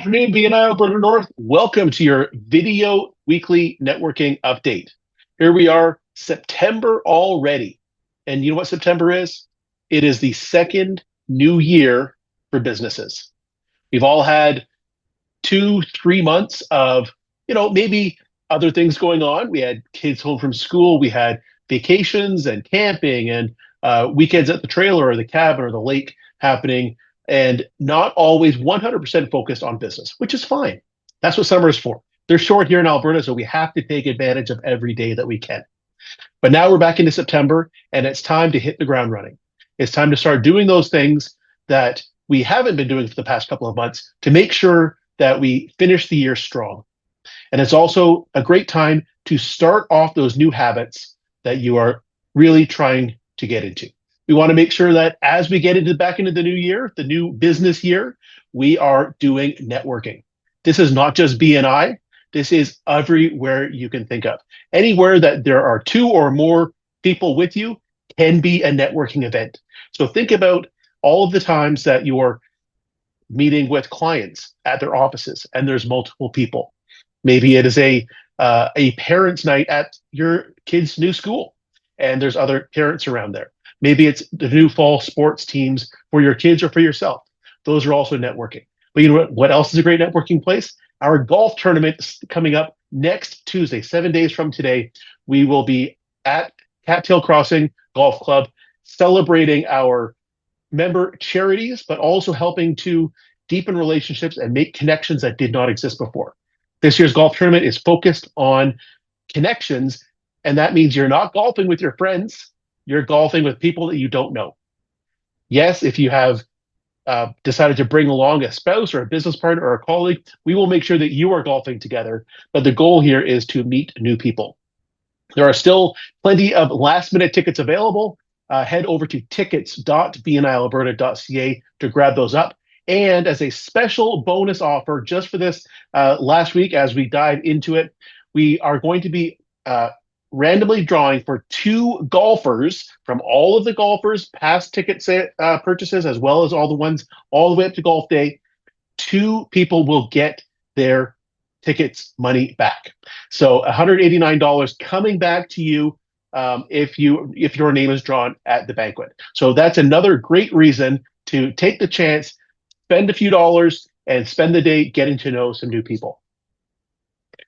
afternoon, BNI Alberta North. Welcome to your video weekly networking update. Here we are, September already. And you know what September is? It is the second new year for businesses. We've all had 2-3 months of, maybe other things going on. We had kids home from school. We had vacations and camping and weekends at the trailer or the cabin or the lake happening, and not always 100% focused on business, which is fine. That's what summer is for. They're short here in Alberta, so we have to take advantage of every day that we can. But now we're back into September, and it's time to hit the ground running. It's time to start doing those things that we haven't been doing for the past couple of months to make sure that we finish the year strong. And it's also a great time to start off those new habits that you are really trying to get into. We want to make sure that as we get back into the new year, the new business year, we are doing networking. This is not just BNI. This is everywhere you can think of. Anywhere that there are 2 or more people with you can be a networking event. So think about all of the times that you're meeting with clients at their offices and there's multiple people. Maybe it is a parents' night at your kid's new school and there's other parents around there. Maybe it's the new fall sports teams for your kids or for yourself. Those are also networking. But you know what else is a great networking place? Our golf tournament is coming up next Tuesday, 7 days from today. We will be at Cattail Crossing Golf Club celebrating our member charities, but also helping to deepen relationships and make connections that did not exist before. This year's golf tournament is focused on connections, and that means you're not golfing with your friends. You're golfing with people that you don't know. Yes, if you have decided to bring along a spouse or a business partner or a colleague, we will make sure that you are golfing together. But the goal here is to meet new people. There are still plenty of last-minute tickets available. Head over to tickets.bnialberta.ca to grab those up. And as a special bonus offer, just for this last week, as we dive into it, we are going to be randomly drawing for 2 golfers from all of the golfers' past ticket purchases, as well as all the ones all the way up to golf day. 2 people will get their tickets money back. So $189 coming back to you if your name is drawn at the banquet. So that's another great reason to take the chance, spend a few dollars, and spend the day getting to know some new people.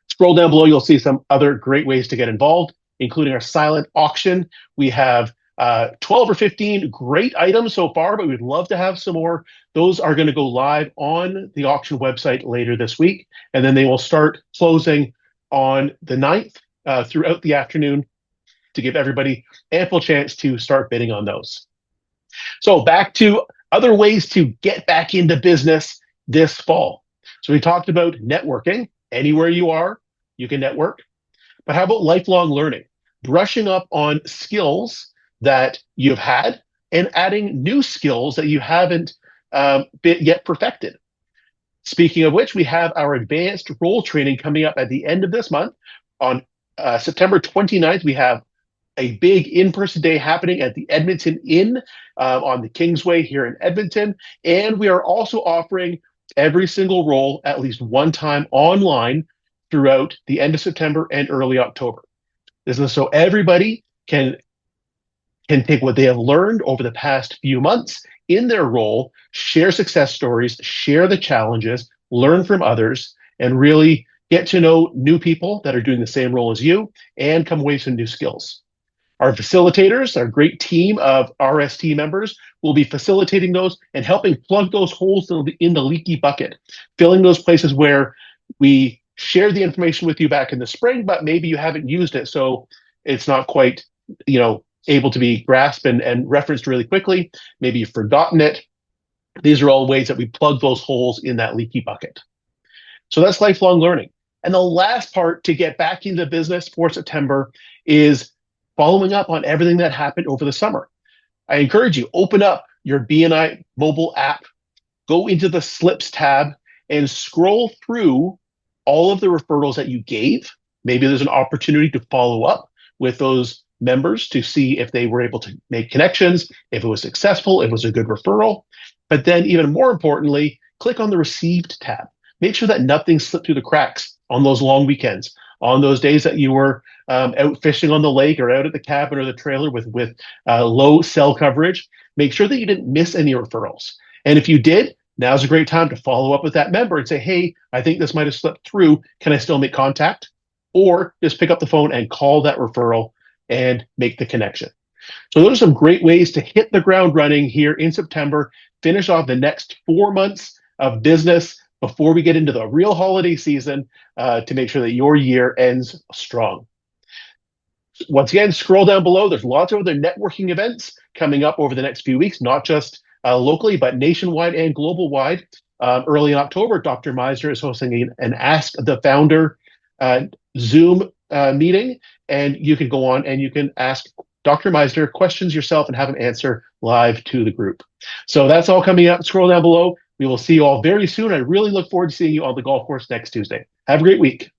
Scroll down below, you'll see some other great ways to get involved, including our silent auction. We have 12 or 15 great items so far, but we'd love to have some more. Those are going to go live on the auction website later this week, and then they will start closing on the 9th throughout the afternoon to give everybody ample chance to start bidding on those. So back to other ways to get back into business this fall. So we talked about networking. Anywhere you are, you can network. But how about lifelong learning? Brushing up on skills that you've had and adding new skills that you haven't yet perfected. Speaking of which, we have our advanced role training coming up at the end of this month. On September 29th, we have a big in-person day happening at the Edmonton Inn on the Kingsway here in Edmonton. And we are also offering every single role at least one time online throughout the end of September and early October. This is so everybody can take what they have learned over the past few months in their role, share success stories, share the challenges, learn from others, and really get to know new people that are doing the same role as you and come away with some new skills. Our facilitators, our great team of RST members, will be facilitating those and helping plug those holes in the leaky bucket, filling those places where we shared the information with you back in the spring, but maybe you haven't used it, so it's not quite, able to be grasped and referenced really quickly. Maybe you've forgotten it. These are all ways that we plug those holes in that leaky bucket. So that's lifelong learning. And the last part to get back into business for September is following up on everything that happened over the summer. I encourage you, open up your BNI mobile app, go into the Slips tab, and scroll through all of the referrals that you gave. Maybe there's an opportunity to follow up with those members to see if they were able to make connections, if it was successful, if it was a good referral. But then even more importantly, click on the Received tab. make sure that nothing slipped through the cracks on those long weekends, on those days that you were out fishing on the lake or out at the cabin or the trailer with low cell coverage. Make sure that you didn't miss any referrals. And if you did, now's a great time to follow up with that member and say, hey, I think this might have slipped through. Can I still make contact? Or just pick up the phone and call that referral and make the connection. So those are some great ways to hit the ground running here in September, finish off the next 4 months of business before we get into the real holiday season to make sure that your year ends strong. Once again, scroll down below. There's lots of other networking events coming up over the next few weeks, not just locally, but nationwide and global wide. Early in October, Dr. Meisner is hosting an Ask the Founder Zoom meeting, and you can go on and you can ask Dr. Meisner questions yourself and have him answer live to the group. So that's all coming up. Scroll down below. We will see you all very soon. I really look forward to seeing you on the golf course next Tuesday. Have a great week.